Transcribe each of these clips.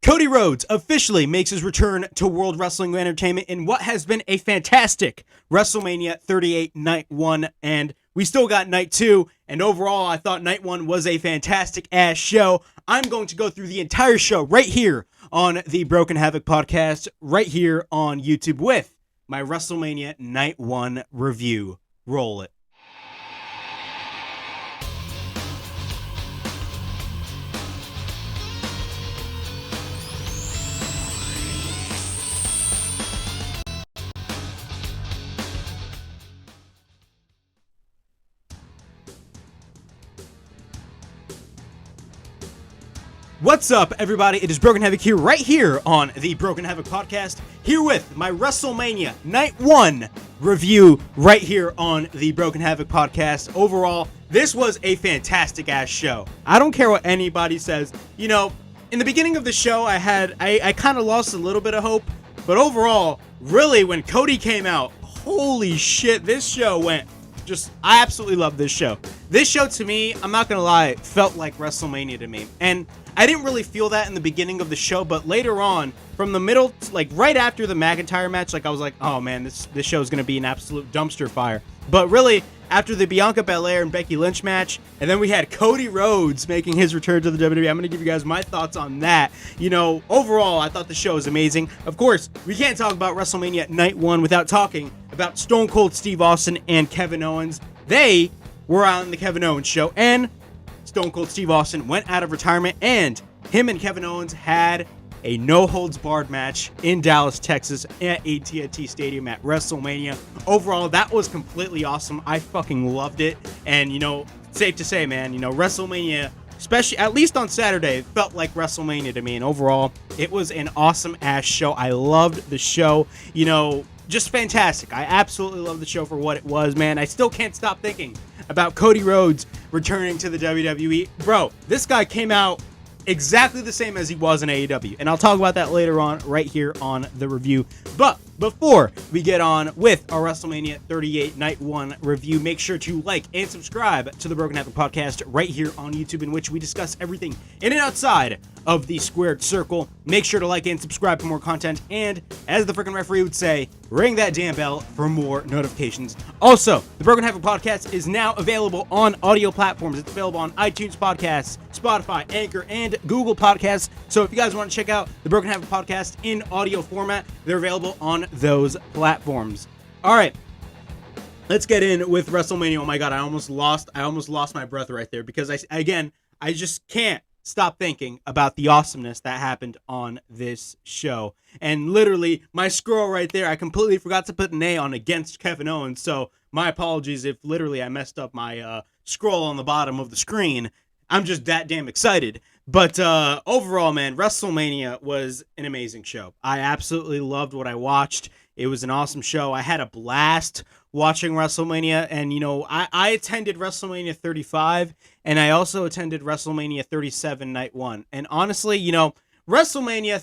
Cody Rhodes officially makes his return to World Wrestling Entertainment in what has been a fantastic WrestleMania 38 Night 1, and we still got Night 2, and overall I thought Night 1 was a fantastic-ass show. I'm going to go through the entire show right here on the Broken Havoc podcast, right here on YouTube with my WrestleMania Night 1 review. Roll it. What's up, everybody? It is Broken Havoc here, right here on the Broken Havoc podcast, here with my WrestleMania Night 1 review, right here on the Broken Havoc podcast. Overall, this was a fantastic-ass show. I don't care what anybody says. You know, in the beginning of the show, I kind of lost a little bit of hope, but overall, really, when Cody came out, holy shit, this show went I absolutely love this show. This show, to me, I'm not going to lie, felt like WrestleMania to me. And I didn't really feel that in the beginning of the show, but later on, from the middle, like right after the McIntyre match, like I was like, oh man, this show is going to be an absolute dumpster fire. But really, after the Bianca Belaire and Becky Lynch match, and then we had Cody Rhodes making his return to the WWE. I'm going to give you guys my thoughts on that. You know, overall, I thought the show was amazing. Of course, we can't talk about WrestleMania Night 1 without talking about Stone Cold Steve Austin and Kevin Owens. They were on the Kevin Owens show, and Stone Cold Steve Austin went out of retirement, and him and Kevin Owens had a no-holds-barred match in Dallas, Texas at AT&T Stadium at WrestleMania. Overall, that was completely awesome. I fucking loved it. And, you know, safe to say, man, you know, WrestleMania, especially at least on Saturday, felt like WrestleMania to me. And overall, it was an awesome-ass show. I loved the show. You know, just fantastic. I absolutely love the show for what it was, man. I still can't stop thinking about Cody Rhodes returning to the WWE. Bro, this guy came out exactly the same as he was in AEW, and I'll talk about that later on right here on the review. But before we get on with our WrestleMania 38 Night 1 review, make sure to like and subscribe to the Broken Havoc podcast right here on YouTube, in which we discuss everything in and outside of the squared circle. Make sure to like and subscribe for more content, and as the freaking referee would say, ring that damn bell for more notifications. Also, the Broken Havoc podcast is now available on audio platforms. It's available on iTunes Podcasts, Spotify, Anchor, and Google Podcasts. So if you guys want to check out the Broken Havoc podcast in audio format, they're available on those platforms. All right, let's get in with WrestleMania. Oh my God, I almost lost my breath right there, because I just can't stop thinking about the awesomeness that happened on this show. And literally, my scroll right there, I completely forgot to put an A on against Kevin Owens, so my apologies if literally I messed up my scroll on the bottom of the screen. I'm just that damn excited. But overall, man, WrestleMania was an amazing show. I absolutely loved what I watched. It was an awesome show. I had a blast watching WrestleMania, and you know, I attended WrestleMania 35, and I also attended WrestleMania 37 Night 1. And honestly, you know, WrestleMania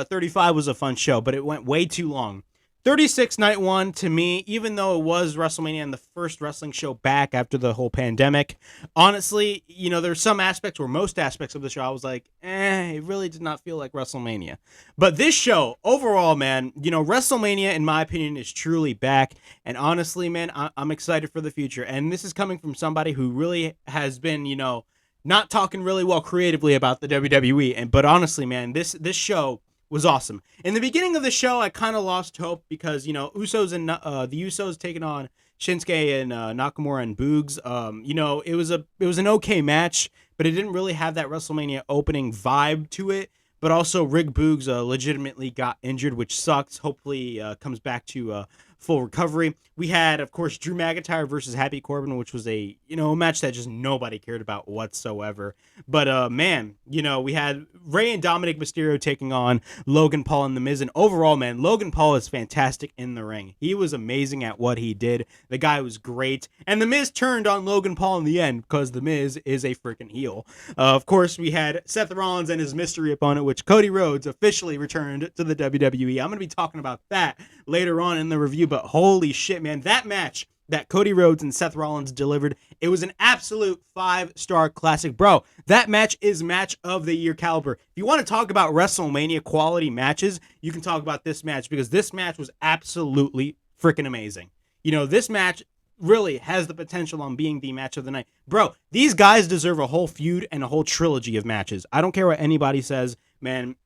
35 was a fun show, but it went way too long. 36 Night 1, to me, even though it was WrestleMania and the first wrestling show back after the whole pandemic, honestly, you know, there's some aspects, or most aspects of the show, I was like, it really did not feel like WrestleMania. But this show, overall, man, you know, WrestleMania, in my opinion, is truly back. And honestly, man, I'm excited for the future. And this is coming from somebody who really has been, you know, not talking really well creatively about the WWE. But honestly, man, this show was awesome. In the beginning of the show, I kind of lost hope because, you know, Usos and the Usos taking on Shinsuke and Nakamura and Boogs. You know, it was an okay match, but it didn't really have that WrestleMania opening vibe to it. But also, Rick Boogs legitimately got injured, which sucks. Hopefully, comes back to full recovery. We had, of course, Drew McIntyre versus Happy Corbin, which was a match that just nobody cared about whatsoever. But man, you know, we had Rey and Dominic Mysterio taking on Logan Paul and The Miz. And overall, man, Logan Paul is fantastic in the ring. He was amazing at what he did. The guy was great. And The Miz turned on Logan Paul in the end because The Miz is a freaking heel. Of course, we had Seth Rollins and his mystery opponent, which Cody Rhodes officially returned to the WWE. I'm going to be talking about that later on in the review, but holy shit, man, that match that Cody Rhodes and Seth Rollins delivered. It was an absolute 5-star classic. Bro, that match is match of the year caliber. If you want to talk about WrestleMania quality matches, you can talk about this match because this match was absolutely freaking amazing. You know, this match really has the potential on being the match of the night. Bro, these guys deserve a whole feud and a whole trilogy of matches. I don't care what anybody says, man.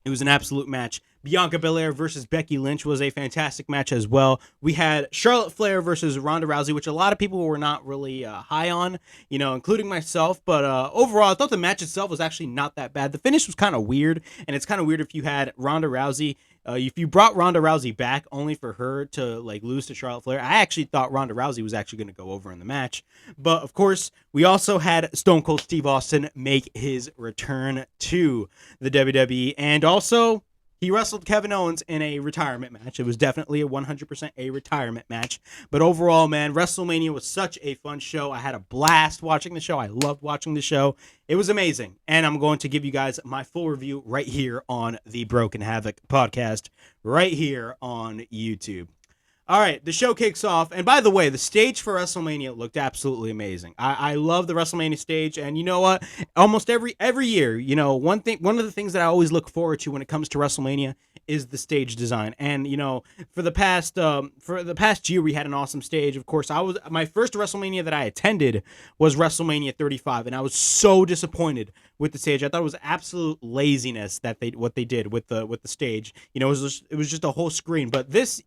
It was an absolute match. Bianca Belaire versus Becky Lynch was a fantastic match as well. We had Charlotte Flair versus Ronda Rousey, which a lot of people were not really high on, you know, including myself. But overall, I thought the match itself was actually not that bad. The finish was kind of weird, and it's kind of weird if you had Ronda Rousey. If you brought Ronda Rousey back only for her to like lose to Charlotte Flair, I actually thought Ronda Rousey was actually going to go over in the match. But of course, we also had Stone Cold Steve Austin make his return to the WWE, and also he wrestled Kevin Owens in a retirement match. It was definitely a 100% a retirement match. But overall, man, WrestleMania was such a fun show. I had a blast watching the show. I loved watching the show. It was amazing. And I'm going to give you guys my full review right here on the Broken Havoc podcast, right here on YouTube. All right, the show kicks off. And by the way, the stage for WrestleMania looked absolutely amazing. I love the WrestleMania stage. And you know what? Almost every year, you know, one of the things that I always look forward to when it comes to WrestleMania is the stage design. And, you know, for the past year, we had an awesome stage. Of course, my first WrestleMania that I attended was WrestleMania 35. And I was so disappointed with the stage. I thought it was absolute laziness that what they did with the stage. You know, it was just a whole screen. But this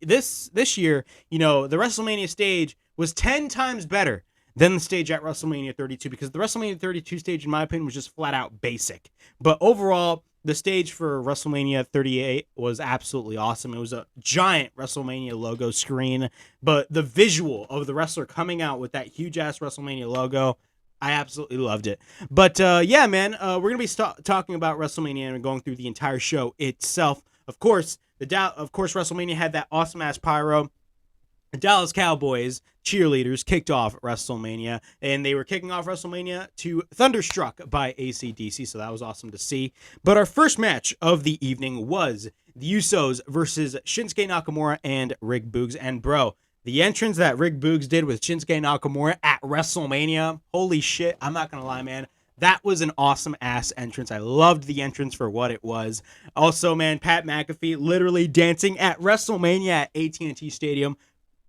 year, you know, the WrestleMania stage was 10 times better than the stage at WrestleMania 32 because the WrestleMania 32 stage, in my opinion, was just flat out basic. But overall, the stage for WrestleMania 38 was absolutely awesome. It was a giant WrestleMania logo screen, but the visual of the wrestler coming out with that huge ass WrestleMania logo, I absolutely loved it. But yeah, man, we're gonna be talking about WrestleMania and going through the entire show itself. Of course, WrestleMania had that awesome ass pyro. The Dallas Cowboys cheerleaders kicked off WrestleMania, and they were kicking off WrestleMania to Thunderstruck by AC/DC, so that was awesome to see. But our first match of the evening was the Usos versus Shinsuke Nakamura and Rick Boogs. And bro, the entrance that Rick Boogs did with Shinsuke Nakamura at WrestleMania, holy shit, I'm not gonna lie, man. That was an awesome ass entrance. I loved the entrance for what it was. Also, man, Pat McAfee literally dancing at WrestleMania at AT&T Stadium.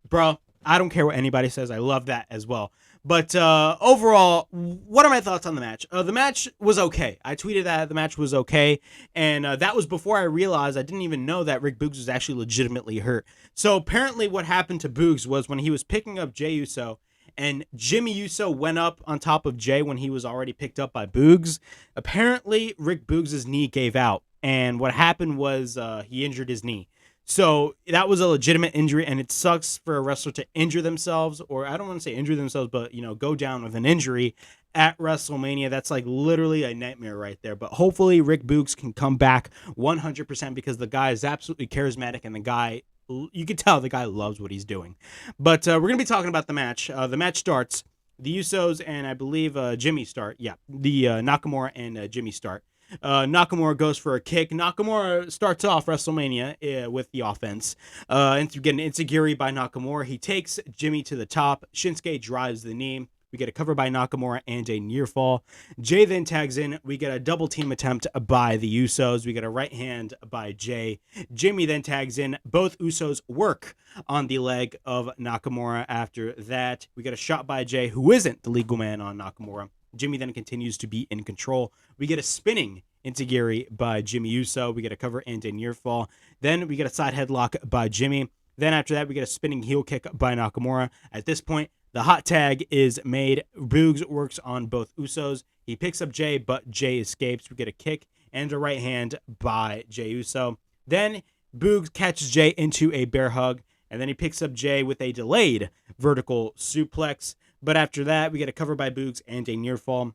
Bro, I don't care what anybody says. I love that as well. But overall, what are my thoughts on the match? The match was okay. I tweeted that the match was okay. And that was before I realized I didn't even know that Rick Boogs was actually legitimately hurt. So apparently what happened to Boogs was when he was picking up Jey Uso, and Jimmy Uso went up on top of Jey when he was already picked up by Boogs. Apparently, Rick Boogs' knee gave out. And what happened was he injured his knee. So that was a legitimate injury, and it sucks for a wrestler to injure themselves, or I don't want to say injure themselves, but, you know, go down with an injury at WrestleMania. That's like literally a nightmare right there. But hopefully Rick Boogs can come back 100% because the guy is absolutely charismatic, and the guy, you can tell the guy loves what he's doing. But we're going to be talking about the match. The match starts. The Usos and I believe Jimmy start. Yeah, the Nakamura and Jimmy start. Nakamura goes for a kick. Nakamura starts off WrestleMania with the offense. And you get an enziguri by Nakamura. He takes Jimmy to the top. Shinsuke drives the knee. We get a cover by Nakamura and a near fall. Jey then tags in. We get a double team attempt by the Usos. We get a right hand by Jey. Jimmy then tags in. Both Usos work on the leg of Nakamura. After that, we get a shot by Jey, who isn't the legal man on Nakamura. Jimmy then continues to be in control. We get a spinning enziguri by Jimmy Uso. We get a cover and a near fall. Then we get a side headlock by Jimmy. Then after that, we get a spinning heel kick by Nakamura. At this point, the hot tag is made. Boogs works on both Usos. He picks up Jey, but Jey escapes. We get a kick and a right hand by Jey Uso. Then Boogs catches Jey into a bear hug, and then he picks up Jey with a delayed vertical suplex. But after that, we get a cover by Boogs and a near fall.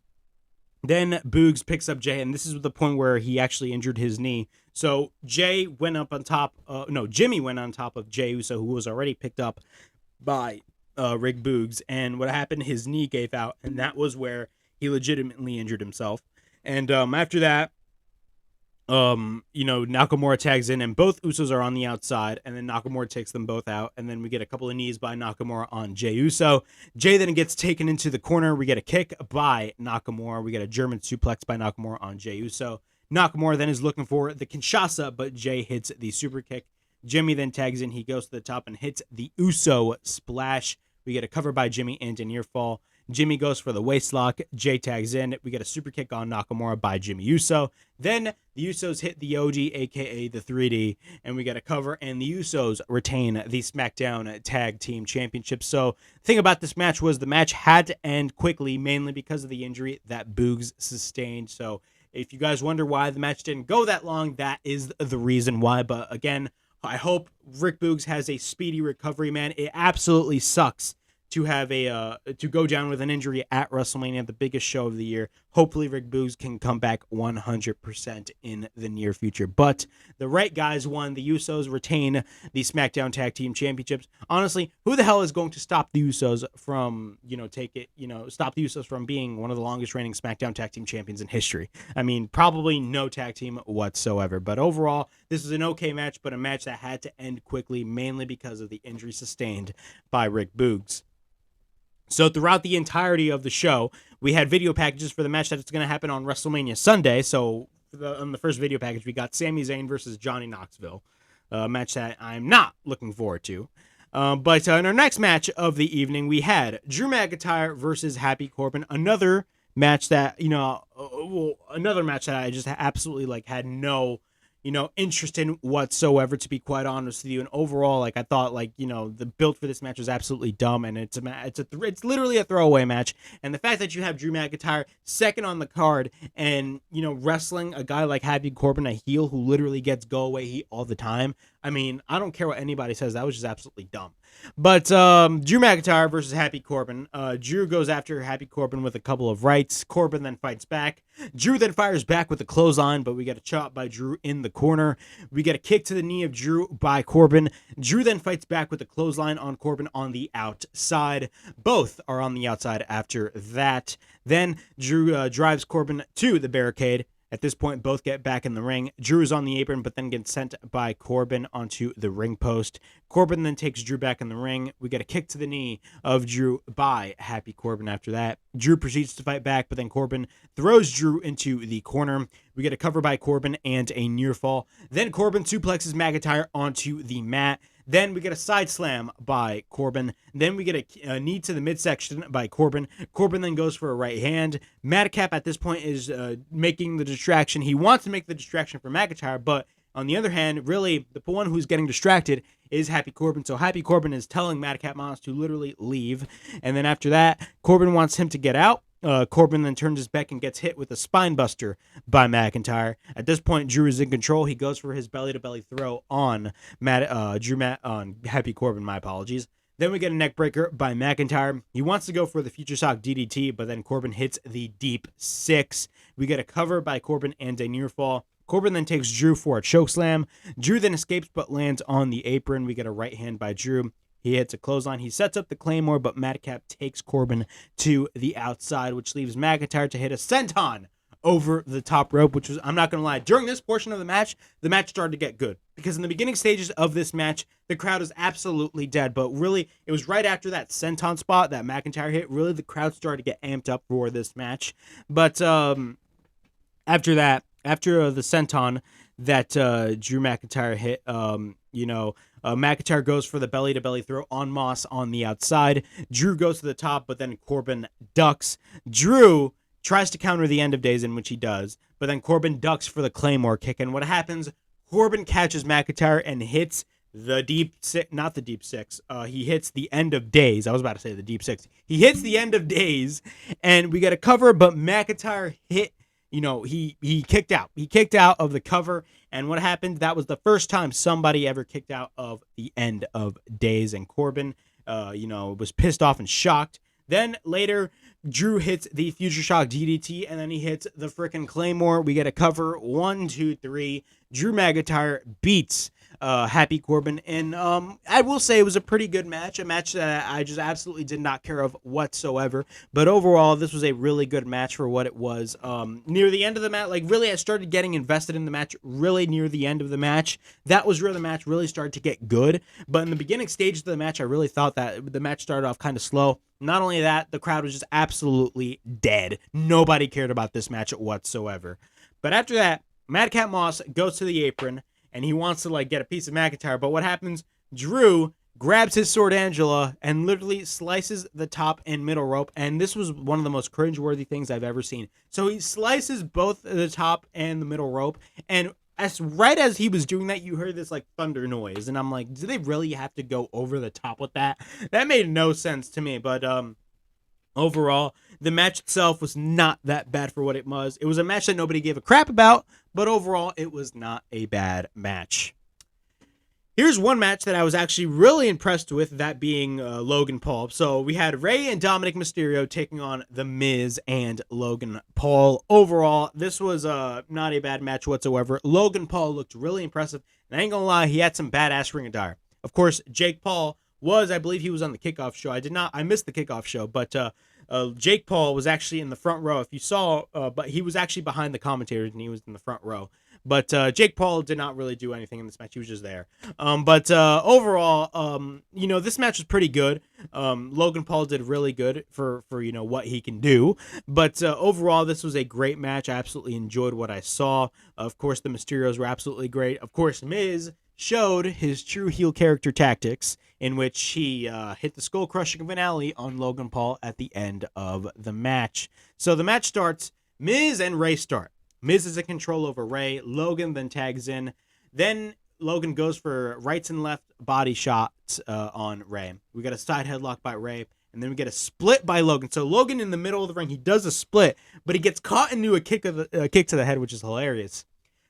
Then Boogs picks up Jey, and this is the point where he actually injured his knee. So Jimmy went on top of Jey Uso, who was already picked up by Rick Boogs. And what happened, his knee gave out, and that was where he legitimately injured himself. And after that, Nakamura tags in and both Usos are on the outside, and then Nakamura takes them both out, and then we get a couple of knees by Nakamura on Jey Uso. Jey then gets taken into the corner. We get a kick by Nakamura. We get a German suplex by Nakamura on Jey Uso. Nakamura then is looking for the Kinshasa, but Jey hits the super kick. Jimmy then tags in. He goes to the top and hits the Uso splash. We get a cover by Jimmy and a near fall. Jimmy goes for the waist lock. Jey tags in. We get a super kick on Nakamura by Jimmy Uso. Then the Usos hit the OG, a.k.a. the 3D, and we get a cover, and the Usos retain the SmackDown Tag Team Championship. So the thing about this match was the match had to end quickly, mainly because of the injury that Boogs sustained. So if you guys wonder why the match didn't go that long, that is the reason why. But again, I hope Rick Boogs has a speedy recovery, man. It absolutely sucks to have to go down with an injury at WrestleMania, the biggest show of the year. Hopefully Rick Boogs can come back 100% in the near future. But the right guys won. The Usos retain the SmackDown Tag Team Championships. Honestly, who the hell is going to stop the Usos from, stop the Usos from being one of the longest reigning SmackDown Tag Team Champions in history? I mean, probably no tag team whatsoever. But overall, this is an okay match, but a match that had to end quickly, mainly because of the injury sustained by Rick Boogs. So throughout the entirety of the show, we had video packages for the match that's going to happen on WrestleMania Sunday. So on the first video package, we got Sami Zayn versus Johnny Knoxville, a match that I'm not looking forward to. But in our next match of the evening, we had Drew McIntyre versus Happy Corbin, another match that, another match that I just absolutely had no interest in whatsoever, to be quite honest with you. And overall, I thought, the build for this match was absolutely dumb, and it's literally a throwaway match. And the fact that you have Drew McIntyre second on the card and, wrestling a guy like Happy Corbin, a heel who literally gets go away heat all the time. I mean, I don't care what anybody says. That was just absolutely dumb. But Drew McIntyre versus Happy Corbin. Drew goes after Happy Corbin with a couple of rights. Corbin then fights back. Drew then fires back with a clothesline, but we get a chop by Drew in the corner. We get a kick to the knee of Drew by Corbin. Drew then fights back with a clothesline on Corbin on the outside. Both are on the outside after that. Then Drew drives Corbin to the barricade. At this point, both get back in the ring. Drew is on the apron, but then gets sent by Corbin onto the ring post. Corbin then takes Drew back in the ring. We get a kick to the knee of Drew by Happy Corbin after that. Drew proceeds to fight back, but then Corbin throws Drew into the corner. We get a cover by Corbin and a near fall. Then Corbin suplexes McIntyre onto the mat. Then we get a side slam by Corbin. Then we get a knee to the midsection by Corbin. Corbin then goes for a right hand. Madcap at this point is making the distraction. He wants to make the distraction for McIntyre, but on the other hand, really, the one who's getting distracted is Happy Corbin. So Happy Corbin is telling Madcap Moss to literally leave. And then after that, Corbin wants him to get out. Corbin then turns his back and gets hit with a spine buster by McIntyre. At this point, Drew is in control. He goes for his belly-to-belly throw on on Happy Corbin. My apologies. Then we get a neck breaker by McIntyre. He wants to go for the Future Shock DDT, but then Corbin hits the deep six. We get a cover by Corbin and a near fall. Corbin then takes Drew for a chokeslam. Drew then escapes but lands on the apron. We get a right hand by Drew. He hits a clothesline. He sets up the Claymore, but Madcap takes Corbin to the outside, which leaves McIntyre to hit a senton over the top rope, which was, I'm not going to lie, during this portion of the match started to get good. Because in the beginning stages of this match, the crowd is absolutely dead. But really, it was right after that senton spot that McIntyre hit, really the crowd started to get amped up for this match. But after that, after the senton that Drew McIntyre hit, McIntyre goes for the belly-to-belly throw on Moss on the outside. Drew goes to the top, but then Corbin ducks. Drew tries to counter the end of days, in which he does, but then Corbin ducks for the Claymore kick. And what happens? Corbin catches McIntyre and hits the deep six, not the deep six. He hits the end of days. I was about to say the deep six. He hits the end of days, and we get a cover, but McIntyre hit. He kicked out. He kicked out of the cover. And what happened? That was the first time somebody ever kicked out of the end of days. And Corbin, was pissed off and shocked. Then later, Drew hits the Future Shock DDT, and then he hits the frickin' Claymore. We get a cover. 1, 2, 3. Drew McIntyre beats Happy Corbin. And I will say it was a pretty good match, a match that I just absolutely did not care of whatsoever. But overall, this was a really good match for what it was. Near the end of the match, like really, I started getting invested in the match really near the end of the match. That was where the match really started to get good. But in the beginning stages of the match, I really thought that the match started off kind of slow. Not only that, the crowd was just absolutely dead. Nobody cared about this match whatsoever. But after that, Madcap Moss goes to the apron, and he wants to like get a piece of McIntyre. But what happens? Drew grabs his sword Angela and literally slices the top and middle rope. And this was one of the most cringeworthy things I've ever seen. So he slices both the top and the middle rope. And right as he was doing that, you heard this like thunder noise. And I'm like, do they really have to go over the top with that? That made no sense to me. But overall, the match itself was not that bad for what it was. It was a match that nobody gave a crap about, but overall, it was not a bad match. Here's one match that I was actually really impressed with, that being Logan Paul. So we had Rey and Dominic Mysterio taking on The Miz and Logan Paul. Overall, this was not a bad match whatsoever. Logan Paul looked really impressive, and I ain't gonna lie, he had some badass ring attire. Of course, Jake Paul I believe he was on the kickoff show. I missed the kickoff show, but Jake Paul was actually in the front row. If you saw, but he was actually behind the commentators and he was in the front row. But Jake Paul did not really do anything in this match. He was just there. But overall, this match was pretty good. Logan Paul did really good for what he can do. But overall, this was a great match. I absolutely enjoyed what I saw. Of course, the Mysterios were absolutely great. Of course, Miz showed his true heel character tactics, in which he hit the skull crushing finale on Logan Paul at the end of the match. So the match starts. Miz and Rey start. Miz is in control over Rey. Logan then tags in. Then Logan goes for rights and left body shots on Rey. We got a side headlock by Rey, and then we get a split by Logan. So Logan in the middle of the ring, he does a split, but he gets caught into a kick to the head, which is hilarious.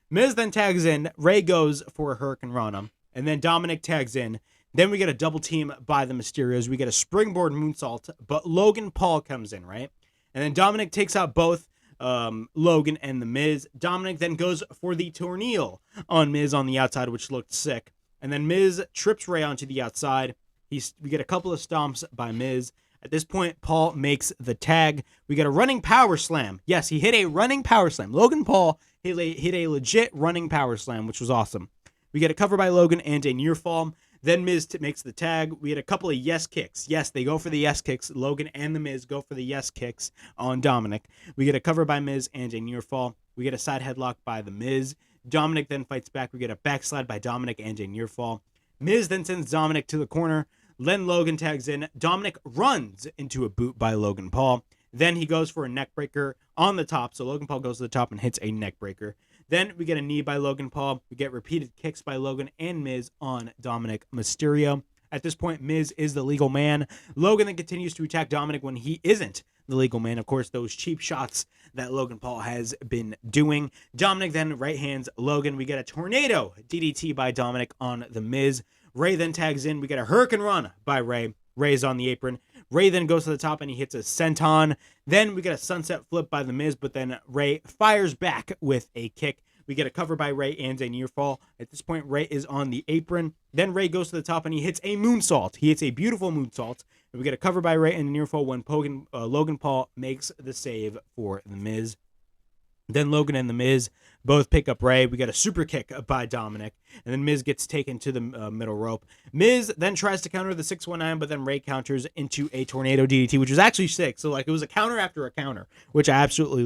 Miz then tags in. Rey goes for a Hurricane Rana, and then Dominic tags in. Then we get a double team by the Mysterios. We get a springboard moonsault, but Logan Paul comes in, right? And then Dominic takes out both Logan and the Miz. Dominic then goes for the tornado on Miz on the outside, which looked sick. And then Miz trips Rey onto the outside. We get a couple of stomps by Miz. At this point, Paul makes the tag. We get a running power slam. Yes, he hit a running power slam. Logan Paul hit a legit running power slam, which was awesome. We get a cover by Logan and a near fall. Then Miz makes the tag. We had a couple of yes kicks. Yes, they go for the yes kicks. Logan and the Miz go for the yes kicks on Dominic. We get a cover by Miz and a near fall. We get a side headlock by the Miz. Dominic then fights back. We get a backslide by Dominic and a near fall. Miz then sends Dominic to the corner. Then Logan tags in. Dominic runs into a boot by Logan Paul. Then he goes for a neck breaker on the top. So Logan Paul goes to the top and hits a neck breaker. Then we get a knee by Logan Paul. We get repeated kicks by Logan and Miz on Dominic Mysterio. At this point, Miz is the legal man. Logan then continues to attack Dominic when he isn't the legal man. Of course, those cheap shots that Logan Paul has been doing. Dominic then right hands Logan. We get a tornado DDT by Dominic on the Miz. Rey then tags in. We get a Hurricane Rana by Rey. Rey's on the apron. Rey then goes to the top and he hits a senton. Then we get a sunset flip by the Miz, but then Rey fires back with a kick. We get a cover by Rey and a near fall. At this point, Rey is on the apron. Then Rey goes to the top and he hits a moonsault. He hits a beautiful moonsault. And we get a cover by Rey and a near fall when Logan Paul makes the save for the Miz. Then Logan and the Miz both pick up Rey. We got a super kick by Dominic. And then Miz gets taken to the middle rope. Miz then tries to counter the 619, but then Rey counters into a tornado DDT, which was actually sick. So like it was a counter after a counter, which I absolutely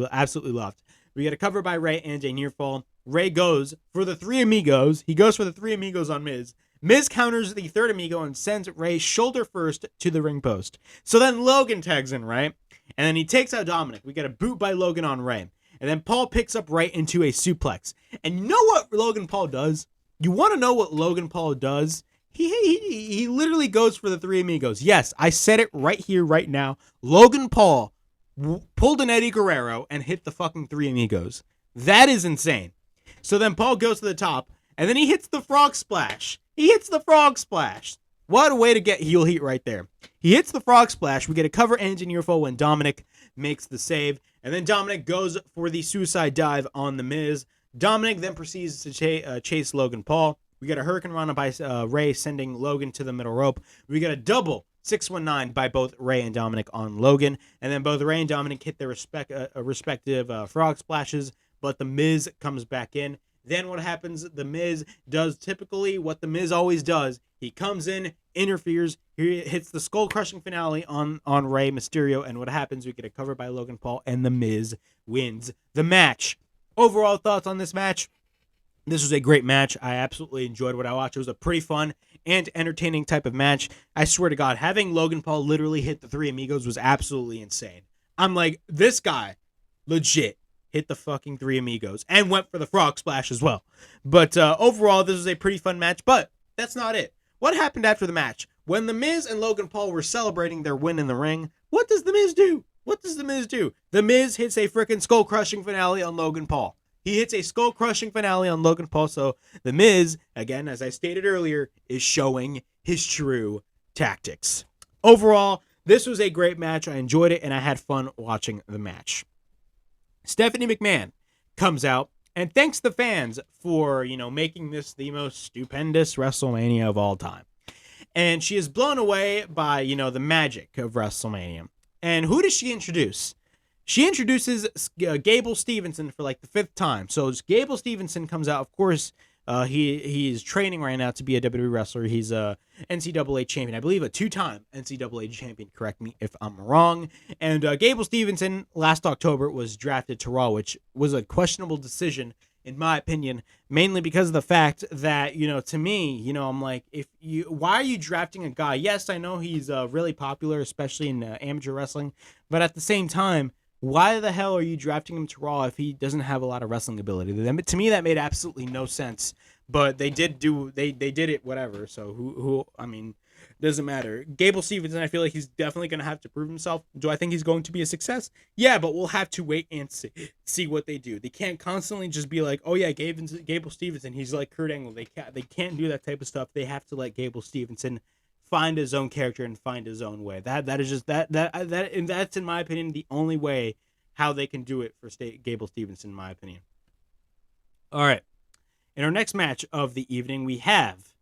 loved. We get a cover by Rey and a near fall. Rey goes for the Three Amigos. He goes for the Three Amigos on Miz. Miz counters the third Amigo and sends Rey shoulder first to the ring post. So then Logan tags in, right? And then he takes out Dominic. We get a boot by Logan on Rey. And then Paul picks up Rey into a suplex. And you know what Logan Paul does? You want to know what Logan Paul does? He literally goes for the Three Amigos. Yes, I said it right here, right now. Logan Paul pulled an Eddie Guerrero and hit the fucking Three Amigos. That is insane. So then Paul goes to the top, and then he hits the frog splash. What a way to get heel heat right there. He hits the frog splash. We get a cover engine near fall when Dominic makes the save. And then Dominic goes for the suicide dive on the Miz. Dominic then proceeds to chase Logan Paul. We got a Hurricane Rana by Ray sending Logan to the middle rope. We got a double 619 by both Ray and Dominic on Logan. And then both Ray and Dominic hit their respective frog splashes, but The Miz comes back in. Then what happens? The Miz does typically what The Miz always does. He comes in, interferes, he hits the skull-crushing finale on Rey Mysterio, and what happens? We get a cover by Logan Paul, and The Miz wins the match. Overall thoughts on this match? This was a great match. I absolutely enjoyed what I watched. It was a pretty fun and entertaining type of match. I swear to God, having Logan Paul literally hit the Three Amigos was absolutely insane. I'm like, this guy, legit, hit the fucking Three Amigos and went for the frog splash as well. But overall, this was a pretty fun match, but that's not it. What happened after the match? When The Miz and Logan Paul were celebrating their win in the ring, what does The Miz do? What does The Miz do? The Miz hits a freaking skull-crushing finale on Logan Paul. He hits a skull-crushing finale on Logan Paul, so The Miz, again, as I stated earlier, is showing his true tactics. Overall, this was a great match. I enjoyed it, and I had fun watching the match. Stephanie McMahon comes out and thanks the fans for, making this the most stupendous WrestleMania of all time. And she is blown away by, the magic of WrestleMania. And who does she introduce? She introduces Gable Stevenson for like the 5th time. So Gable Stevenson comes out. Of course, he is training right now to be a WWE wrestler. He's a NCAA champion. I believe a 2-time NCAA champion. Correct me if I'm wrong. And Gable Stevenson last October was drafted to Raw, which was a questionable decision in my opinion, mainly because of the fact that, to me, I'm like, why are you drafting a guy? Yes, I know he's really popular, especially in amateur wrestling, but at the same time, why the hell are you drafting him to Raw if he doesn't have a lot of wrestling ability? To me, that made absolutely no sense. But they did it, whatever. So doesn't matter. Gable Stevenson, I feel like he's definitely going to have to prove himself. Do I think he's going to be a success? Yeah, but we'll have to wait and see what they do. They can't constantly just be like, oh yeah, Gable Stevenson, he's like Kurt Angle. They can't do that type of stuff. They have to let Gable Stevenson find his own character and find his own way. That is just and that's in my opinion the only way how they can do it for Gable Stevenson, in my opinion. All right, in our next match of the evening, we have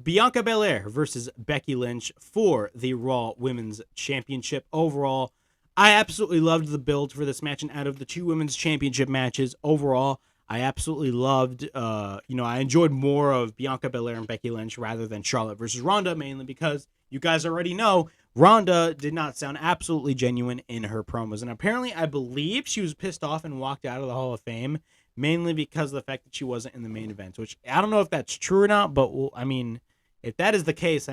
Bianca Belaire versus Becky Lynch for the Raw Women's Championship. Overall, I absolutely loved the build for this match, and out of the 2 Women's Championship matches, overall, I absolutely loved, I enjoyed more of Bianca Belaire and Becky Lynch rather than Charlotte versus Ronda, mainly because you guys already know Ronda did not sound absolutely genuine in her promos. And apparently, I believe she was pissed off and walked out of the Hall of Fame, mainly because of the fact that she wasn't in the main event, which I don't know if that's true or not, but if that is the case,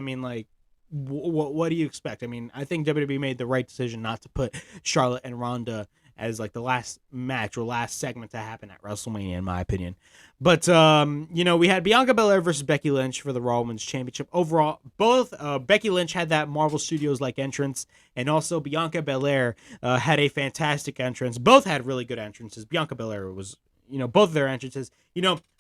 what do you expect? I think WWE made the right decision not to put Charlotte and Ronda as like the last match or last segment to happen at WrestleMania, in my opinion. But, we had Bianca Belaire versus Becky Lynch for the Raw Women's Championship. Overall, both Becky Lynch had that Marvel Studios-like entrance, and also Bianca Belaire had a fantastic entrance. Both had really good entrances. Bianca Belaire was, both of their entrances.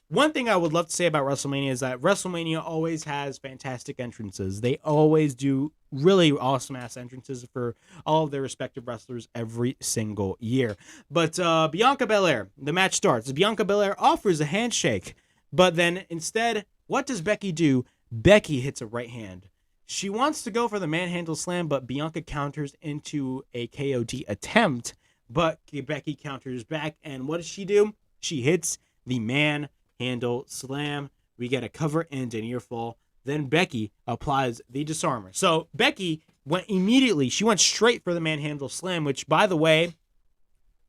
One thing I would love to say about WrestleMania is that WrestleMania always has fantastic entrances. They always do really awesome-ass entrances for all of their respective wrestlers every single year. But Bianca Belaire, the match starts. Bianca Belaire offers a handshake, but then instead, what does Becky do? Becky hits a right hand. She wants to go for the manhandle slam, but Bianca counters into a KOD attempt, but Becky counters back, and what does she do? She hits the manhandle slam. We get a cover and a near fall. Then Becky applies the disarmer. So Becky went straight for the manhandle slam, which, by the way,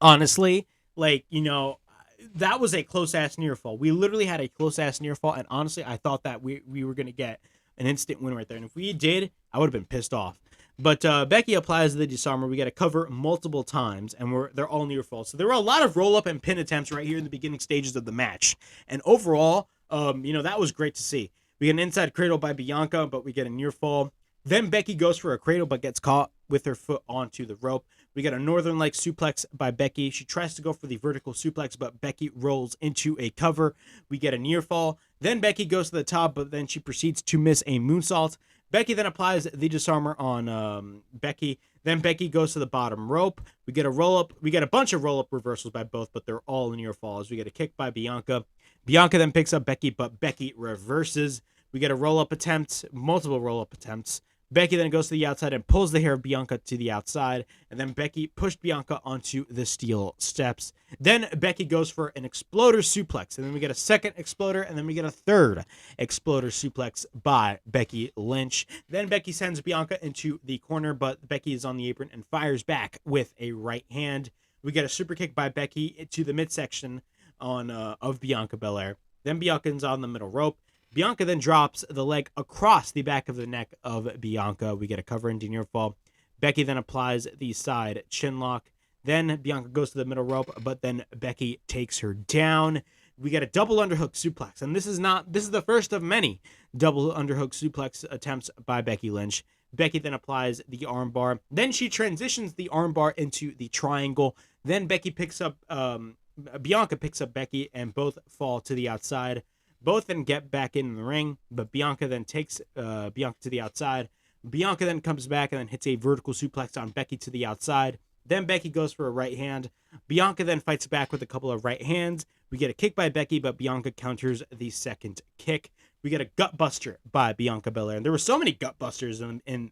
honestly, that was a close-ass near fall. We literally had a close-ass near fall, and honestly, I thought that we were going to get an instant win right there. And if we did, I would have been pissed off. But Becky applies the disarmer. We got to cover multiple times, and they're all near falls. So there were a lot of roll-up and pin attempts right here in the beginning stages of the match. And overall, that was great to see. We get an inside cradle by Bianca, but we get a near fall. Then Becky goes for a cradle, but gets caught with her foot onto the rope. We get a Northern Light suplex by Becky. She tries to go for the vertical suplex, but Becky rolls into a cover. We get a near fall. Then Becky goes to the top, but then she proceeds to miss a moonsault. Becky then applies the disarmer on Becky. Then Becky goes to the bottom rope. We get a roll-up. We get a bunch of roll-up reversals by both, but they're all near falls. We get a kick by Bianca. Bianca then picks up Becky, but Becky reverses. We get a roll-up attempt, multiple roll-up attempts. Becky then goes to the outside and pulls the hair of Bianca to the outside. And then Becky pushed Bianca onto the steel steps. Then Becky goes for an exploder suplex. And then we get a second exploder. And then we get a third exploder suplex by Becky Lynch. Then Becky sends Bianca into the corner, but Becky is on the apron and fires back with a right hand. We get a super kick by Becky to the midsection of Bianca Belair. Then Bianca's on the middle rope. Bianca then drops the leg across the back of the neck of Bianca. We get a cover into near fall. Becky then applies the side chin lock. Then Bianca goes to the middle rope, but then Becky takes her down. We get a double underhook suplex, and this is the first of many double underhook suplex attempts by Becky Lynch. Becky then applies the armbar. Then she transitions the armbar into the triangle. Then Bianca picks up Becky, and both fall to the outside. Both then get back in the ring, but Bianca then takes Bianca to the outside. Bianca then comes back and then hits a vertical suplex on Becky to the outside. Then Becky goes for a right hand. Bianca then fights back with a couple of right hands. We get a kick by Becky, but Bianca counters the second kick. We get a gut buster by Bianca Belair. And there were so many gut busters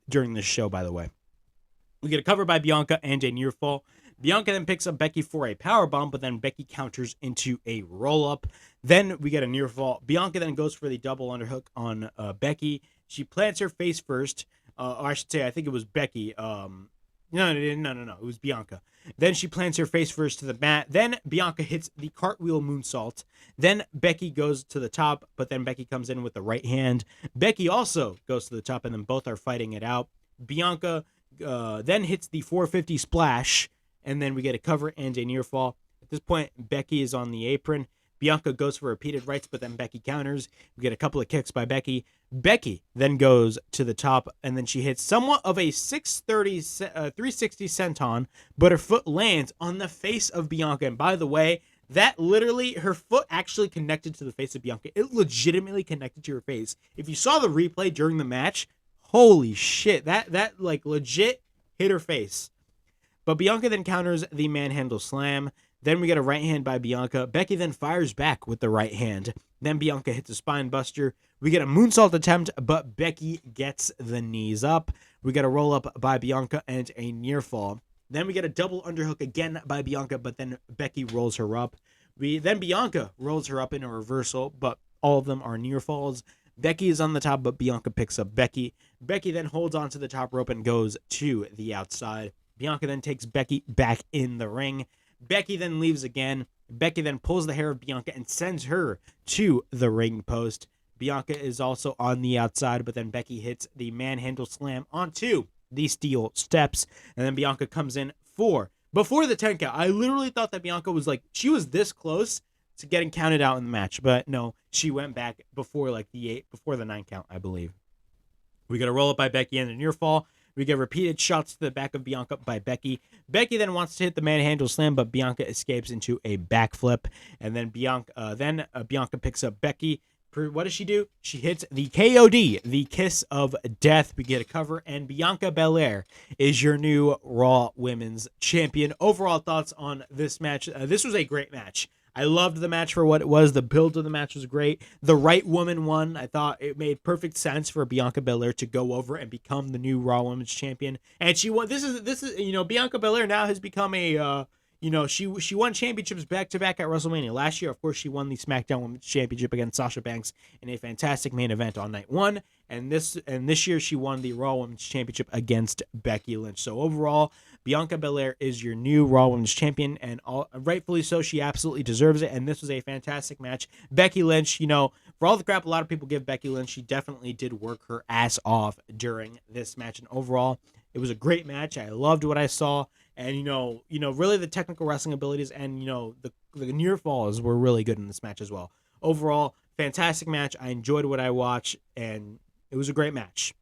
during this show, by the way. We get a cover by Bianca and a near fall. Bianca then picks up Becky for a powerbomb, but then Becky counters into a roll-up. Then we get a near fall. Bianca then goes for the double underhook on Becky. She plants her face first. Or I should say, I think it was Becky. No. It was Bianca. Then she plants her face first to the mat. Then Bianca hits the cartwheel moonsault. Then Becky goes to the top, but then Becky comes in with the right hand. Becky also goes to the top, and then both are fighting it out. Bianca then hits the 450 splash. And then we get a cover and a near fall. At this point, Becky is on the apron. Bianca goes for repeated rights, but then Becky counters. We get a couple of kicks by Becky. Becky then goes to the top, and then she hits somewhat of a 360 senton, but her foot lands on the face of Bianca. And by the way, that literally, her foot actually connected to the face of Bianca. It legitimately connected to her face. If you saw the replay during the match, holy shit, that like legit hit her face. But Bianca then counters the manhandle slam. Then we get a right hand by Bianca. Becky then fires back with the right hand. Then Bianca hits a spine buster. We get a moonsault attempt, but Becky gets the knees up. We get a roll up by Bianca and a near fall. Then we get a double underhook again by Bianca, but then Becky rolls her up. Then Bianca rolls her up in a reversal, but all of them are near falls. Becky is on the top, but Bianca picks up Becky. Becky then holds onto the top rope and goes to the outside. Bianca then takes Becky back in the ring. Becky then leaves again. Becky then pulls the hair of Bianca and sends her to the ring post. Bianca is also on the outside, but then Becky hits the manhandle slam onto the steel steps. And then Bianca comes in before the 10 count. I literally thought that Bianca was she was this close to getting counted out in the match, but no, she went back before the 9 count, I believe. We get a roll up by Becky and a near fall. We get repeated shots to the back of Bianca by Becky. Becky then wants to hit the manhandle slam, but Bianca escapes into a backflip. And then Bianca picks up Becky. What does she do? She hits the KOD, the kiss of death. We get a cover, and Bianca Belair is your new Raw Women's Champion. Overall thoughts on this match. This was a great match. I loved the match for what it was. The build of the match was great. The right woman won. I thought it made perfect sense for Bianca Belair to go over and become the new Raw Women's Champion. And she won. This is Bianca Belair now has become a she won championships back to back at WrestleMania. Last year, of course, she won the Smackdown Women's Championship against Sasha Banks in a fantastic main event on night 1. And this year she won the Raw Women's Championship against Becky Lynch. So overall, Bianca Belair is your new Raw Women's Champion, and rightfully so. She absolutely deserves it, and this was a fantastic match. Becky Lynch, for all the crap a lot of people give Becky Lynch, she definitely did work her ass off during this match, and overall, it was a great match. I loved what I saw, and really the technical wrestling abilities and the near falls were really good in this match as well. Overall, fantastic match. I enjoyed what I watched, and it was a great match.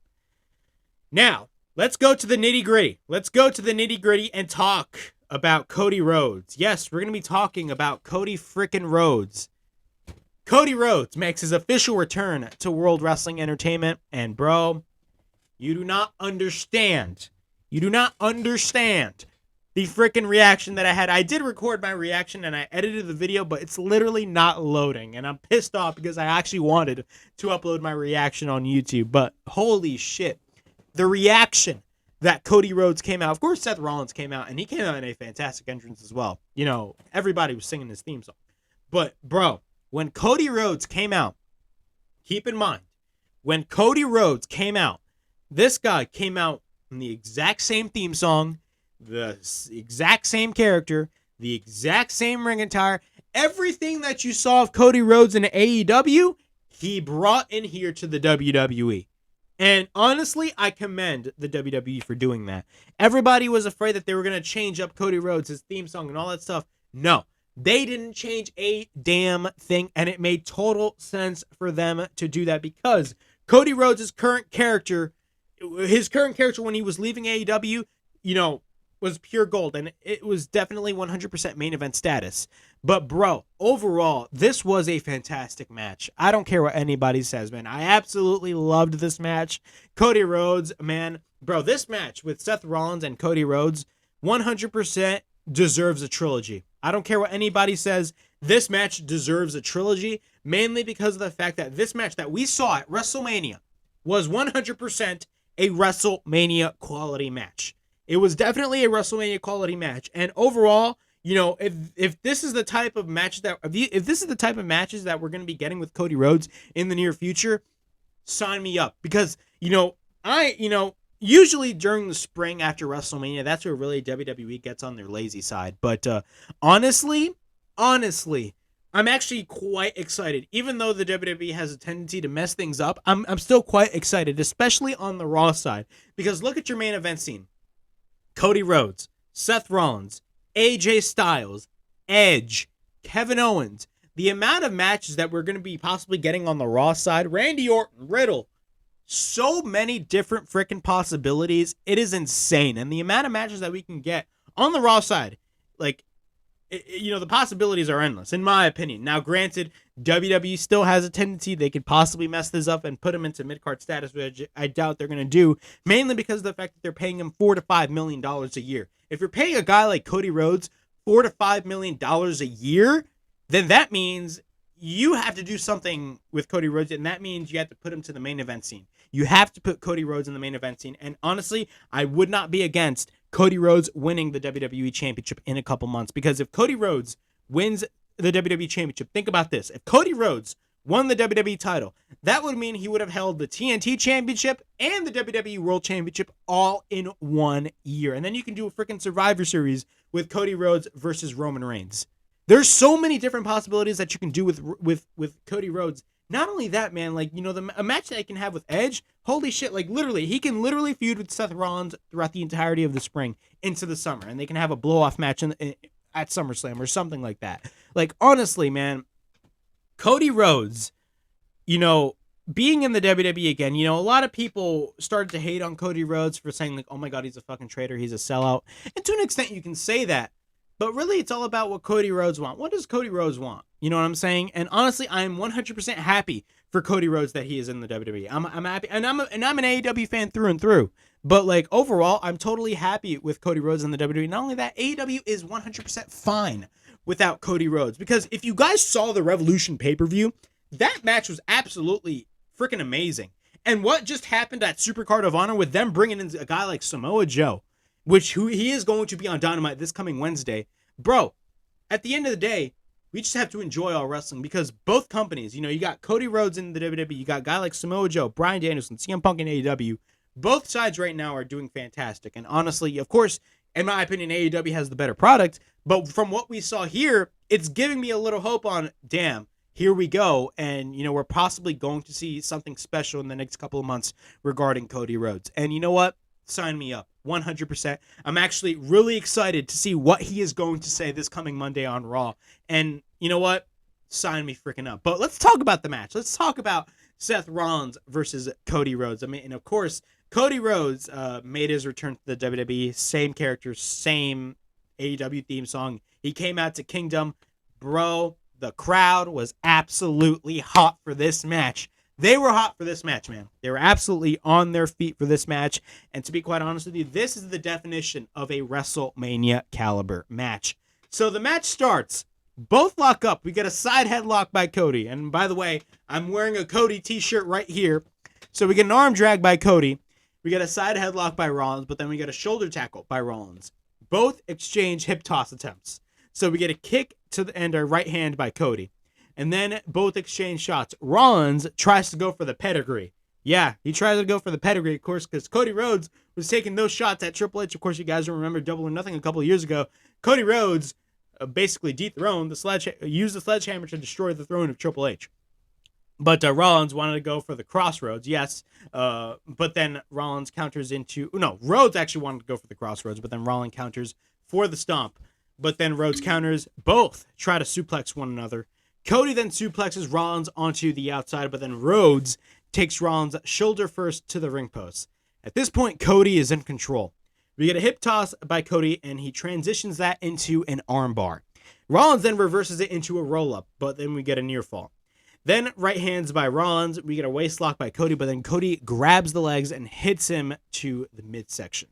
Now, let's go to the nitty-gritty. Let's go to the nitty-gritty and talk about Cody Rhodes. Yes, we're going to be talking about Cody frickin' Rhodes. Cody Rhodes makes his official return to World Wrestling Entertainment, and bro, you do not understand. You do not understand the freaking reaction that I had. I did record my reaction and I edited the video, but it's literally not loading. And I'm pissed off because I actually wanted to upload my reaction on YouTube. But holy shit. The reaction that Cody Rhodes came out. Of course, Seth Rollins came out, and he came out in a fantastic entrance as well. You know, everybody was singing his theme song. But, bro, when Cody Rhodes came out, keep in mind, when Cody Rhodes came out, this guy came out in the exact same theme song, the exact same character, the exact same ring attire. Everything that you saw of Cody Rhodes in AEW, he brought in here to the WWE. And honestly, I commend the WWE for doing that. Everybody was afraid that they were going to change up Cody Rhodes, his theme song and all that stuff. No, they didn't change a damn thing, and it made total sense for them to do that because Cody Rhodes' current character, when he was leaving AEW, you know, was pure gold, and it was definitely 100% main event status. But, bro, overall, this was a fantastic match. I don't care what anybody says, man. I absolutely loved this match. Cody Rhodes, man, bro, this match with Seth Rollins and Cody Rhodes 100% deserves a trilogy. I don't care what anybody says. This match deserves a trilogy, mainly because of the fact that this match that we saw at WrestleMania was 100% a WrestleMania quality match. It was definitely a WrestleMania quality match. And overall, you know, if this is the type of match that if this is the type of matches that we're going to be getting with Cody Rhodes in the near future, sign me up. Because, usually during the spring after WrestleMania, that's where really WWE gets on their lazy side. But honestly, I'm actually quite excited. Even though the WWE has a tendency to mess things up, I'm still quite excited, especially on the Raw side. Because look at your main event scene. Cody Rhodes, Seth Rollins, AJ Styles, Edge, Kevin Owens. The amount of matches that we're going to be possibly getting on the Raw side, Randy Orton, Riddle, so many different freaking possibilities. It is insane. And the amount of matches that we can get on the Raw side, the possibilities are endless, in my opinion. Now, granted, WWE still has a tendency they could possibly mess this up and put them into mid-card status, which I doubt they're going to do, mainly because of the fact that they're paying him $4 to $5 million a year. If you're paying a guy like Cody Rhodes $4 to $5 million a year, then that means you have to do something with Cody Rhodes, and that means you have to put him to the main event scene. You have to put Cody Rhodes in the main event scene, and honestly, I would not be against Cody Rhodes winning the WWE Championship in a couple months, because if Cody Rhodes wins the WWE Championship, think about this. If Cody Rhodes won the WWE title, that would mean he would have held the TNT Championship and the WWE World Championship all in 1 year. And then you can do a freaking Survivor Series with Cody Rhodes versus Roman Reigns. There's so many different possibilities that you can do with Cody Rhodes. Not only that, man, a match that I can have with Edge, holy shit, he can literally feud with Seth Rollins throughout the entirety of the spring into the summer, and they can have a blow-off match at SummerSlam or something like that. Honestly, man, Cody Rhodes, being in the WWE again, a lot of people started to hate on Cody Rhodes for saying, oh my God, he's a fucking traitor, he's a sellout. And to an extent, you can say that. But really, it's all about what Cody Rhodes wants. What does Cody Rhodes want? You know what I'm saying? And honestly, I am 100% happy for Cody Rhodes that he is in the WWE. I'm happy, and I'm an AEW fan through and through. But overall, I'm totally happy with Cody Rhodes in the WWE. Not only that, AEW is 100% fine without Cody Rhodes, because if you guys saw the Revolution pay-per-view, that match was absolutely freaking amazing. And what just happened at Supercard of Honor with them bringing in a guy like Samoa Joe, who he is going to be on Dynamite this coming Wednesday. Bro, at the end of the day, we just have to enjoy all wrestling, because both companies, you got Cody Rhodes in the WWE, you got a guy like Samoa Joe, Bryan Danielson, CM Punk in AEW. Both sides right now are doing fantastic. And honestly, of course, in my opinion, AEW has the better product. But from what we saw here, it's giving me a little hope on, damn, here we go. And, we're possibly going to see something special in the next couple of months regarding Cody Rhodes. And you know what? Sign me up. 100%. I'm actually really excited to see what he is going to say this coming Monday on Raw. And you know what? Sign me freaking up. But let's talk about the match. Let's talk about Seth Rollins versus Cody Rhodes. And of course, Cody Rhodes made his return to the WWE. Same character, same AEW theme song. He came out to Kingdom. Bro, the crowd was absolutely hot for this match. They were hot for this match, man. They were absolutely on their feet for this match. And to be quite honest with you, this is the definition of a WrestleMania caliber match. So the match starts. Both lock up. We get a side headlock by Cody. And by the way, I'm wearing a Cody t-shirt right here. So we get an arm drag by Cody. We get a side headlock by Rollins, but then we get a shoulder tackle by Rollins. Both exchange hip toss attempts. So we get a kick to the end, our right hand by Cody. And then both exchange shots. Rollins tries to go for the pedigree. Yeah, he tries to go for the pedigree, of course, because Cody Rhodes was taking those shots at Triple H. Of course, you guys remember Double or Nothing a couple of years ago. Cody Rhodes basically dethroned used the sledgehammer to destroy the throne of Triple H. But Rollins wanted to go for the crossroads, yes. But then Rollins counters into... No, Rhodes actually wanted to go for the crossroads, but then Rollins counters for the stomp. But then Rhodes counters. Both try to suplex one another. Cody then suplexes Rollins onto the outside, but then Rhodes takes Rollins shoulder first to the ring post. At this point, Cody is in control. We get a hip toss by Cody, and he transitions that into an armbar. Rollins then reverses it into a roll-up, but then we get a near fall. Then right hands by Rollins. We get a waist lock by Cody, but then Cody grabs the legs and hits him to the midsection.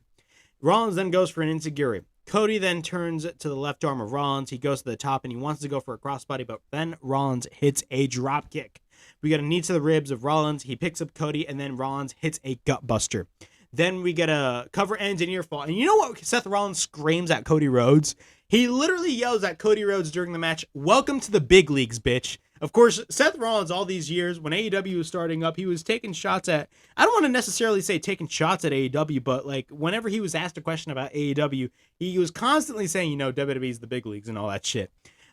Rollins then goes for an enziguri. Cody then turns to the left arm of Rollins. He goes to the top, and he wants to go for a crossbody, but then Rollins hits a drop kick. We get a knee to the ribs of Rollins. He picks up Cody, and then Rollins hits a gut buster. Then we get a cover ends and near fall. And you know what Seth Rollins screams at Cody Rhodes? He literally yells at Cody Rhodes during the match, "Welcome to the big leagues, bitch." Of course, Seth Rollins, all these years, when AEW was starting up, he was taking shots at... I don't want to necessarily say taking shots at AEW, but like whenever he was asked a question about AEW, he was constantly saying, WWE's the big leagues and all that shit.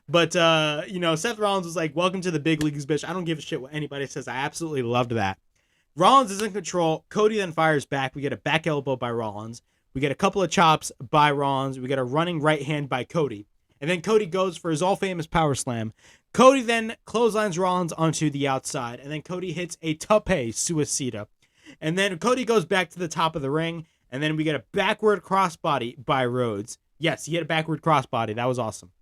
But, Seth Rollins was like, "Welcome to the big leagues, bitch." I don't give a shit what anybody says. I absolutely loved that. Rollins is in control. Cody then fires back. We get a back elbow by Rollins. We get a couple of chops by Rollins. We get a running right hand by Cody. And then Cody goes for his all-famous power slam. Cody then clotheslines Rollins onto the outside. And then Cody hits a tope suicida. And then Cody goes back to the top of the ring. And then we get a backward crossbody by Rhodes. Yes, he had a backward crossbody. That was awesome.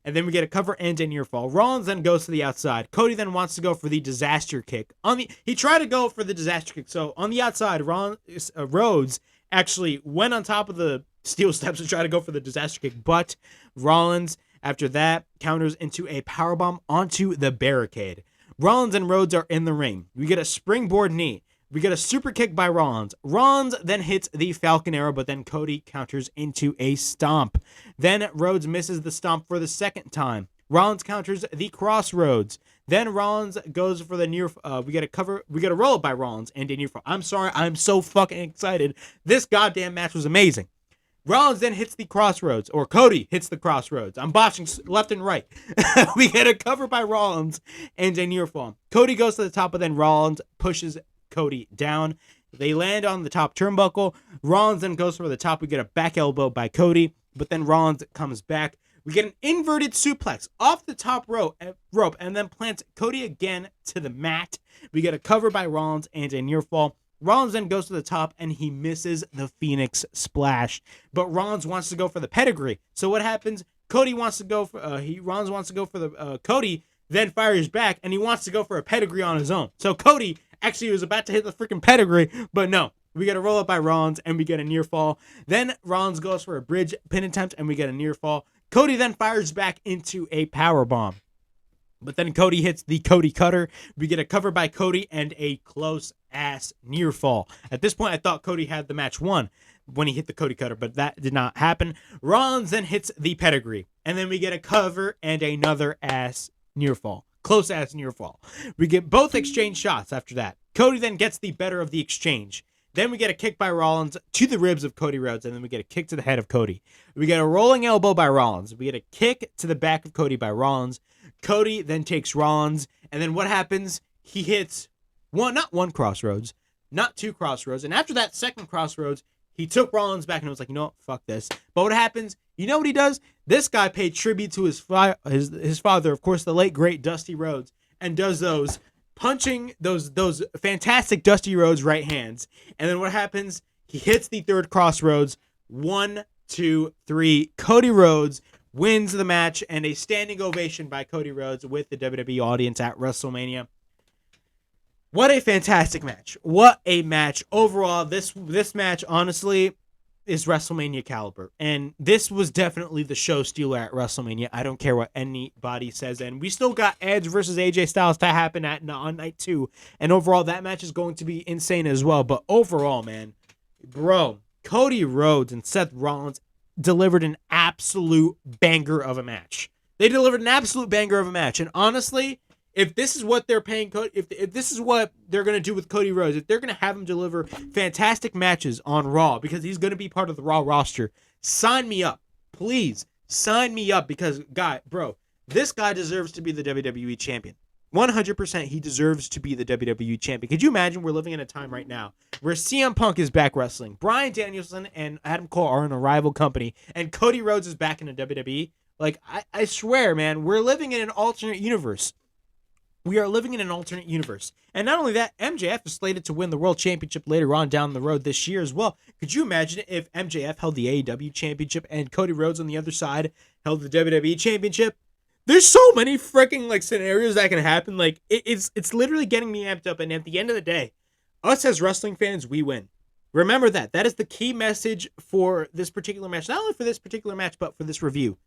And then we get a cover end and near fall. Rollins then goes to the outside. Cody then wants to go for the disaster kick. He tried to go for the disaster kick. So on the outside, Rhodes actually went on top of the steel steps to try to go for the disaster kick. But Rollins, after that, counters into a powerbomb onto the barricade. Rollins and Rhodes are in the ring. We get a springboard knee. We get a super kick by Rollins. Rollins then hits the Falcon Arrow, but then Cody counters into a stomp. Then Rhodes misses the stomp for the second time. Rollins counters the crossroads. Then Rollins goes for the near... we get a roll up by Rollins and a near fall. I'm sorry, I'm so fucking excited. This goddamn match was amazing. Rollins then hits the crossroads, or Cody hits the crossroads. I'm botching left and right. We get a cover by Rollins and a near fall. Cody goes to the top, but then Rollins pushes Cody down. They land on the top turnbuckle. Rollins then goes for the top. We get a back elbow by Cody, but then Rollins comes back. We get an inverted suplex off the top rope and then plants Cody again to the mat. We get a cover by Rollins and a near fall. Rollins then goes to the top and he misses the Phoenix Splash, but Rollins wants to go for the pedigree. So what happens? Cody wants to go for Rollins wants to go for the Cody then fires back and he wants to go for a pedigree on his own. So Cody actually was about to hit the freaking pedigree, but no. We get a roll up by Rollins and we get a near fall. Then Rollins goes for a bridge pin attempt and we get a near fall. Cody then fires back into a power bomb. But then Cody hits the Cody Cutter. We get a cover by Cody and a close-ass near fall. At this point, I thought Cody had the match won when he hit the Cody Cutter, but that did not happen. Rollins then hits the pedigree. And then we get a cover and another ass near fall. Close-ass near fall. We get both exchange shots after that. Cody then gets the better of the exchange. Then we get a kick by Rollins to the ribs of Cody Rhodes, and then we get a kick to the head of Cody. We get a rolling elbow by Rollins. We get a kick to the back of Cody by Rollins. Cody then takes Rollins, and then what happens? He hits not one crossroads, not two crossroads, and after that second crossroads, he took Rollins back and was like, you know what, fuck this. But what happens? You know what he does? This guy paid tribute to his father, of course, the late, great Dusty Rhodes, and does those punching those fantastic Dusty Rhodes right hands. And then what happens? He hits the third crossroads. 1, 2, 3. Cody Rhodes wins the match and a standing ovation by Cody Rhodes with the WWE audience at WrestleMania. What a fantastic match. What a match. Overall, this match, honestly, is WrestleMania caliber. And this was definitely the show stealer at WrestleMania. I don't care what anybody says. And we still got Edge versus AJ Styles to happen on night 2. And overall, that match is going to be insane as well. But overall, man, bro, Cody Rhodes and Seth Rollins delivered an absolute banger of a match. They delivered an absolute banger of a match. And honestly, if this is what they're paying Cody, if this is what they're going to do with Cody Rhodes, if they're going to have him deliver fantastic matches on Raw because he's going to be part of the Raw roster, sign me up. Please sign me up because, this guy deserves to be the WWE champion. 100% he deserves to be the WWE champion. Could you imagine we're living in a time right now where CM Punk is back wrestling, Bryan Danielson and Adam Cole are in a rival company, and Cody Rhodes is back in the WWE? Like, I swear, man, we're living in an alternate universe. We are living in an alternate universe. And not only that, MJF is slated to win the World Championship later on down the road this year as well. Could you imagine if MJF held the AEW Championship and Cody Rhodes on the other side held the WWE Championship? There's so many freaking scenarios that can happen. It's literally getting me amped up. And at the end of the day, us as wrestling fans, we win. Remember that. That is the key message for this particular match. Not only for this particular match, but for this review.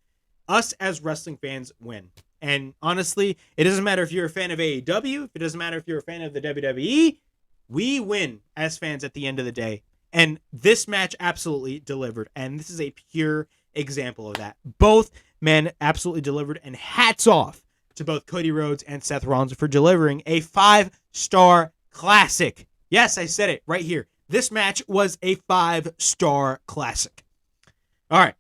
Us as wrestling fans win. And honestly, it doesn't matter if you're a fan of AEW, it doesn't matter if you're a fan of the WWE, we win as fans at the end of the day. And this match absolutely delivered. And this is a pure example of that. Both men absolutely delivered. And hats off to both Cody Rhodes and Seth Rollins for delivering a 5-star classic. Yes, I said it right here. This match was a 5-star classic. All right.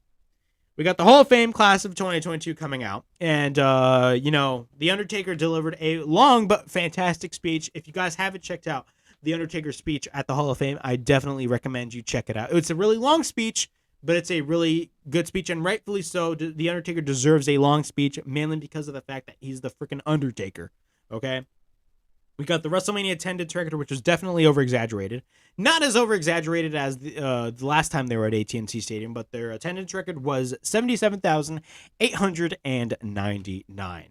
We got the Hall of Fame class of 2022 coming out. And, The Undertaker delivered a long but fantastic speech. If you guys haven't checked out The Undertaker's speech at the Hall of Fame, I definitely recommend you check it out. It's a really long speech, but it's a really good speech. And rightfully so, The Undertaker deserves a long speech, mainly because of the fact that he's the freaking Undertaker. Okay? We got the WrestleMania attendance record, which was definitely over-exaggerated. Not as over-exaggerated as the last time they were at AT&T Stadium, but their attendance record was 77,899.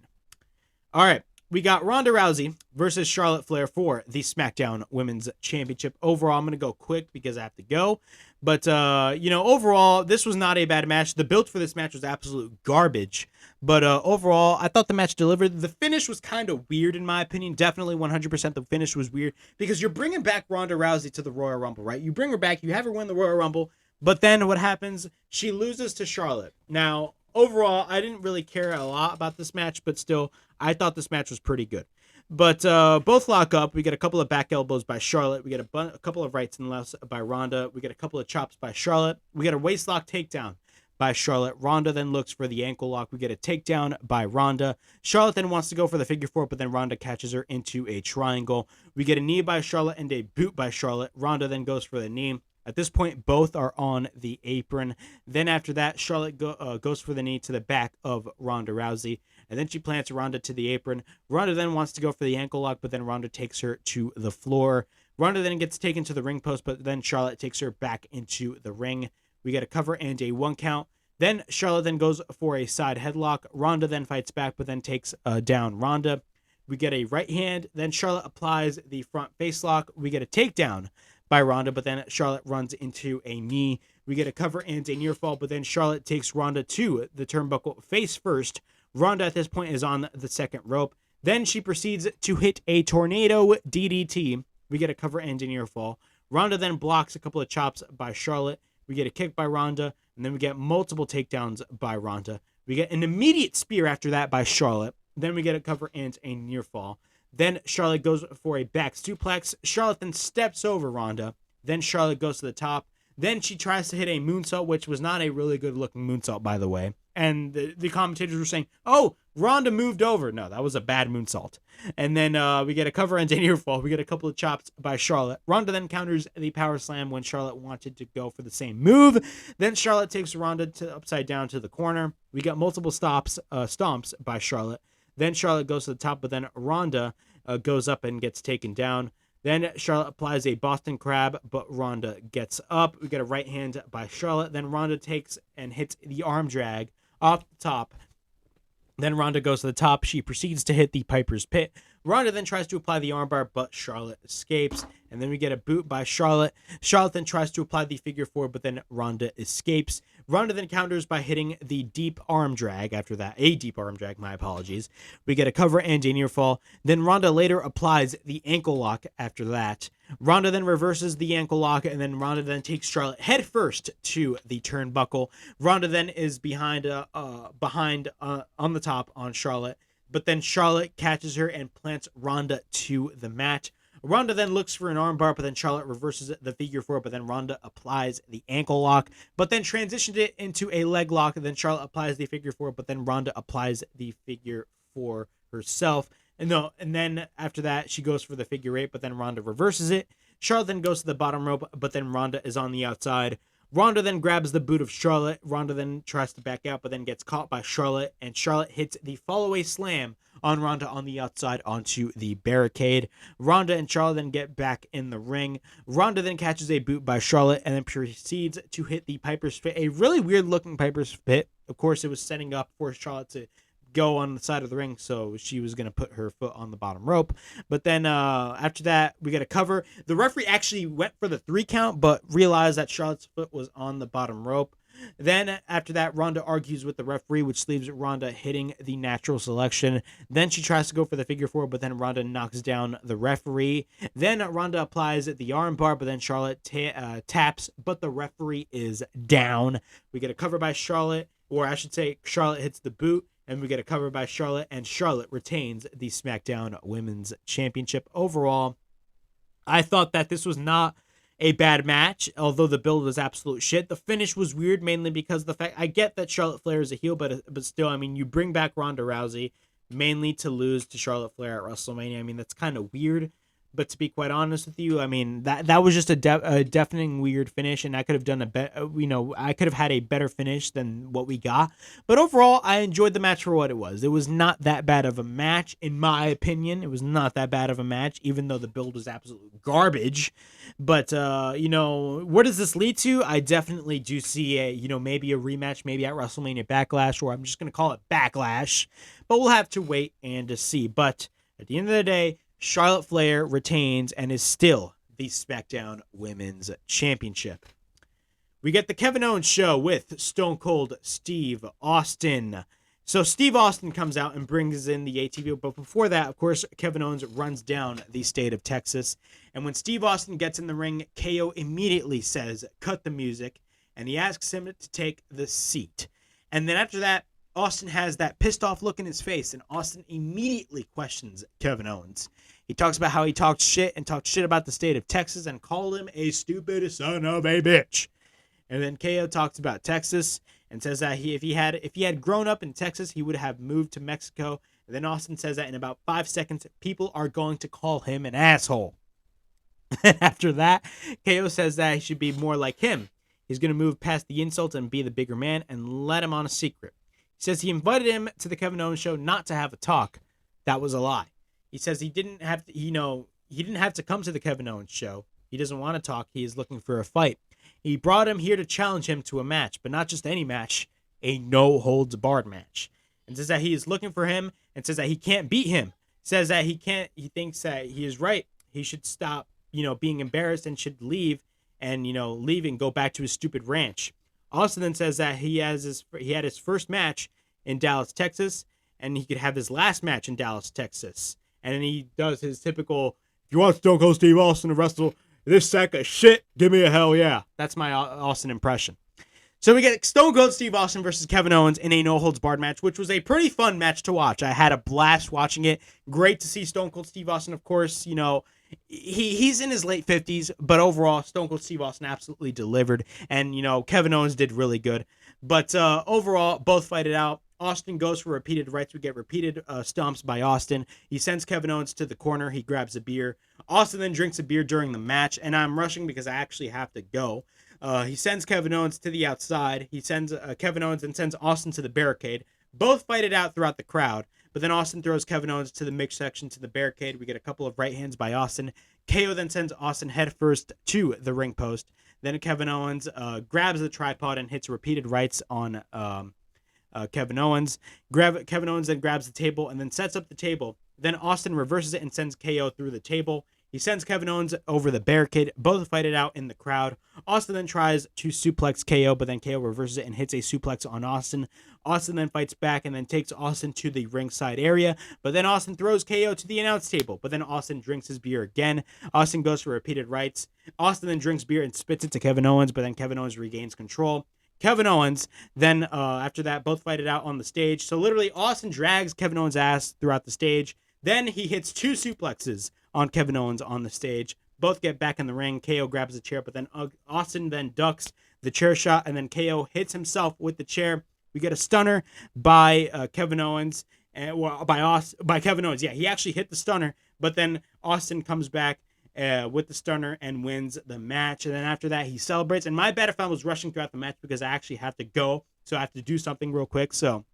All right, we got Ronda Rousey versus Charlotte Flair for the SmackDown Women's Championship. Overall, I'm going to go quick because I have to go. But, overall, this was not a bad match. The build for this match was absolute garbage. But overall, I thought the match delivered. The finish was kind of weird, in my opinion. Definitely 100% the finish was weird. Because you're bringing back Ronda Rousey to the Royal Rumble, right? You bring her back. You have her win the Royal Rumble. But then what happens? She loses to Charlotte. Now, overall, I didn't really care a lot about this match. But still, I thought this match was pretty good. But both lock up. We get a couple of back elbows by Charlotte. We get a couple of rights and lefts by Ronda. We get a couple of chops by Charlotte. We get a waist lock takedown by Charlotte. Ronda then looks for the ankle lock. We get a takedown by Ronda. Charlotte then wants to go for the figure four, but then Ronda catches her into a triangle. We get a knee by Charlotte and a boot by Charlotte. Ronda then goes for the knee. At this point, both are on the apron. Then after that, Charlotte goes for the knee to the back of Ronda Rousey. And then she plants Ronda to the apron. Ronda then wants to go for the ankle lock, but then Ronda takes her to the floor. Ronda then gets taken to the ring post, but then Charlotte takes her back into the ring. We get a cover and a 1 count. Then Charlotte then goes for a side headlock. Ronda then fights back, but then takes down Ronda. We get a right hand. Then Charlotte applies the front face lock. We get a takedown by Ronda, but then Charlotte runs into a knee. We get a cover and a near fall, but then Charlotte takes Ronda to the turnbuckle face first. Ronda at this point is on the second rope. Then she proceeds to hit a tornado DDT. We get a cover and a near fall. Ronda then blocks a couple of chops by Charlotte. We get a kick by Ronda, and then we get multiple takedowns by Ronda. We get an immediate spear after that by Charlotte. Then we get a cover and a near fall. Then Charlotte goes for a back suplex. Charlotte then steps over Ronda. Then Charlotte goes to the top. Then she tries to hit a moonsault, which was not a really good looking moonsault, by the way. And the commentators were saying, oh, Ronda moved over. No, that was a bad moonsault. And then we get a cover and a near fall. We get a couple of chops by Charlotte. Ronda then counters the power slam when Charlotte wanted to go for the same move. Then Charlotte takes Ronda upside down to the corner. We got multiple stomps by Charlotte. Then Charlotte goes to the top, but then Ronda goes up and gets taken down. Then Charlotte applies a Boston Crab, but Ronda gets up. We get a right hand by Charlotte. Then Ronda takes and hits the arm drag off the top. Then Ronda goes to the top. She proceeds to hit the Piper's Pit. Ronda then tries to apply the armbar, but Charlotte escapes. And then we get a boot by Charlotte. Charlotte then tries to apply the figure four, but then Ronda escapes. Ronda then counters by hitting the deep arm drag after that. A deep arm drag, my apologies. We get a cover and a near fall. Then Ronda later applies the ankle lock after that. Ronda then reverses the ankle lock, and then Ronda then takes Charlotte head first to the turnbuckle. Ronda then is behind on the top on Charlotte, but then Charlotte catches her and plants Ronda to the mat. Ronda then looks for an armbar, but then Charlotte reverses the figure four, but then Ronda applies the ankle lock, but then transitioned it into a leg lock, and then Charlotte applies the figure four, but then Ronda applies the figure four herself. And then after that, she goes for the figure eight, but then Ronda reverses it. Charlotte then goes to the bottom rope, but then Ronda is on the outside. Ronda then grabs the boot of Charlotte. Ronda then tries to back out, but then gets caught by Charlotte, and Charlotte hits the fall-away slam on Ronda on the outside onto the barricade. Ronda and Charlotte then get back in the ring. Ronda then catches a boot by Charlotte and then proceeds to hit the Piper's Pit, a really weird-looking Piper's Pit. Of course, it was setting up for Charlotte to go on the side of the ring, so she was going to put her foot on the bottom rope. But then after that, we get a cover. The referee actually went for the 3 count, but realized that Charlotte's foot was on the bottom rope. Then after that, Ronda argues with the referee, which leaves Ronda hitting the natural selection. Then she tries to go for the figure four, but then Ronda knocks down the referee. Then Ronda applies the armbar, but then Charlotte taps, but the referee is down. We get a cover by Charlotte, or I should say Charlotte hits the boot, and we get a cover by Charlotte, and Charlotte retains the SmackDown Women's Championship. Overall, I thought that this was not a bad match, although the build was absolute shit. The finish was weird, mainly because the fact, I get that Charlotte Flair is a heel, but still, I mean, you bring back Ronda Rousey mainly to lose to Charlotte Flair at WrestleMania. I mean, that's kind of weird. But to be quite honest with you, I mean, that was just a deafening weird finish, and I could have done I could have had a better finish than what we got. But overall, I enjoyed the match for what it was. It was not that bad of a match, in my opinion. It was not that bad of a match, even though the build was absolute garbage. But, where does this lead to? I definitely do see maybe a rematch, maybe at WrestleMania Backlash, or I'm just going to call it Backlash. But we'll have to wait and to see. But at the end of the day, Charlotte Flair retains and is still the SmackDown Women's Championship. We get the Kevin Owens show with Stone Cold Steve Austin. So Steve Austin comes out and brings in the ATV, but before that, of course, Kevin Owens runs down the state of Texas. And when Steve Austin gets in the ring, KO immediately says, "Cut the music," and he asks him to take the seat. And then after that, Austin has that pissed off look in his face, and Austin immediately questions Kevin Owens. He talks about how he talked shit about the state of Texas and called him a stupid son of a bitch. And then KO talks about Texas and says that if he had grown up in Texas, he would have moved to Mexico. And then Austin says that in about 5 seconds, people are going to call him an asshole. And after that, KO says that he should be more like him. He's going to move past the insults and be the bigger man and let him on a secret. He says he invited him to the Kevin Owens show not to have a talk. That was a lie. He says he didn't have to come to the Kevin Owens show. He doesn't want to talk. He is looking for a fight. He brought him here to challenge him to a match, but not just any match, a no-holds-barred match. And says that he is looking for him and says that he can't beat him. Says that he thinks that he is right. He should stop, being embarrassed and should leave and, leave and go back to his stupid ranch. Austin then says that he had his first match in Dallas, Texas, and he could have his last match in Dallas, Texas. And then he does his typical, "If you want Stone Cold Steve Austin to wrestle this sack of shit, give me a hell yeah." That's my Austin impression. So we get Stone Cold Steve Austin versus Kevin Owens in a no-holds-barred match, which was a pretty fun match to watch. I had a blast watching it. Great to see Stone Cold Steve Austin, of course. He's in his late 50s, but overall, Stone Cold Steve Austin absolutely delivered. And, Kevin Owens did really good. But overall, both fight it out. Austin goes for repeated rights. We get repeated stomps by Austin. He sends Kevin Owens to the corner. He grabs a beer. Austin then drinks a beer during the match, and I'm rushing because I actually have to go. He sends Kevin Owens to the outside. He sends Kevin Owens and sends Austin to the barricade. Both fight it out throughout the crowd, but then Austin throws Kevin Owens to the mix section to the barricade. We get a couple of right hands by Austin. KO then sends Austin headfirst to the ring post. Then Kevin Owens grabs the tripod and hits repeated rights on Kevin Owens. Kevin Owens then grabs the table and then sets up the table. Then Austin reverses it and sends KO through the table. He sends Kevin Owens over the barricade. Both fight it out in the crowd. Austin then tries to suplex KO, but then KO reverses it and hits a suplex on Austin. Austin then fights back and then takes Austin to the ringside area. But then Austin throws KO to the announce table. But then Austin drinks his beer again. Austin goes for repeated rights. Austin then drinks beer and spits it to Kevin Owens, but then Kevin Owens regains control. Kevin Owens, then after that, both fight it out on the stage. So literally, Austin drags Kevin Owens' ass throughout the stage. Then he hits 2 suplexes on Kevin Owens on the stage. Both get back in the ring. KO grabs the chair, but then Austin then ducks the chair shot, and then KO hits himself with the chair. We get a stunner by Kevin Owens, by Kevin Owens. Yeah, he actually hit the stunner, but then Austin comes back with the stunner and wins the match. And then after that, he celebrates. And my bad if I was rushing throughout the match because I actually have to go, so I have to do something real quick. So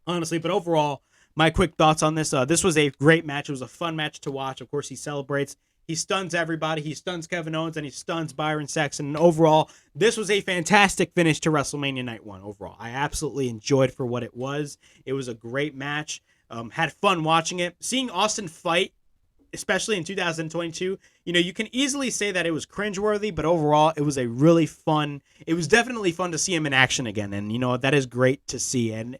honestly, but overall, my quick thoughts on this. This was a great match. It was a fun match to watch. Of course, he celebrates. He stuns everybody. He stuns Kevin Owens, and he stuns Byron Saxton. And overall, this was a fantastic finish to WrestleMania Night 1 overall. I absolutely enjoyed for what it was. It was a great match. Had fun watching it. Seeing Austin fight, especially in 2022, you can easily say that it was cringeworthy, but overall, it was a really fun. It was definitely fun to see him in action again, and that is great to see. And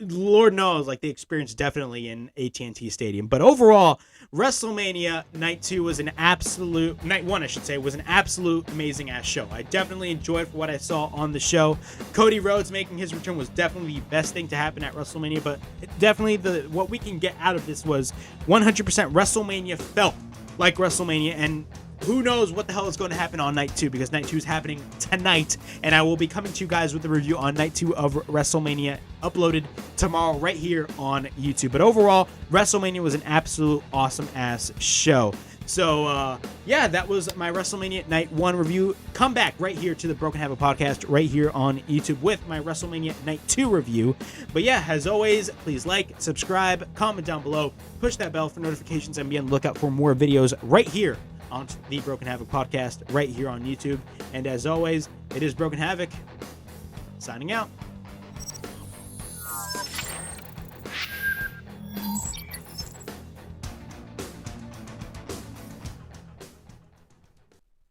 Lord knows, the experience definitely in AT&T Stadium. But overall, WrestleMania Night 2 was an absolute, Night 1 I should say, was an absolute amazing ass show. I definitely enjoyed for what I saw on the show. Cody Rhodes making his return was definitely the best thing to happen at WrestleMania, but definitely what we can get out of this was 100% WrestleMania felt like WrestleMania, and who knows what the hell is going to happen on Night 2, because Night 2 is happening tonight, and I will be coming to you guys with a review on Night 2 of WrestleMania uploaded tomorrow right here on YouTube. But overall, WrestleMania was an absolute awesome-ass show. So, yeah, that was my WrestleMania Night 1 review. Come back right here to the Broken Havoc podcast right here on YouTube with my WrestleMania Night 2 review. But yeah, as always, please like, subscribe, comment down below, push that bell for notifications, and be on the lookout for more videos right here on the Broken Havoc podcast right here on YouTube. And as always, it is Broken Havoc signing out.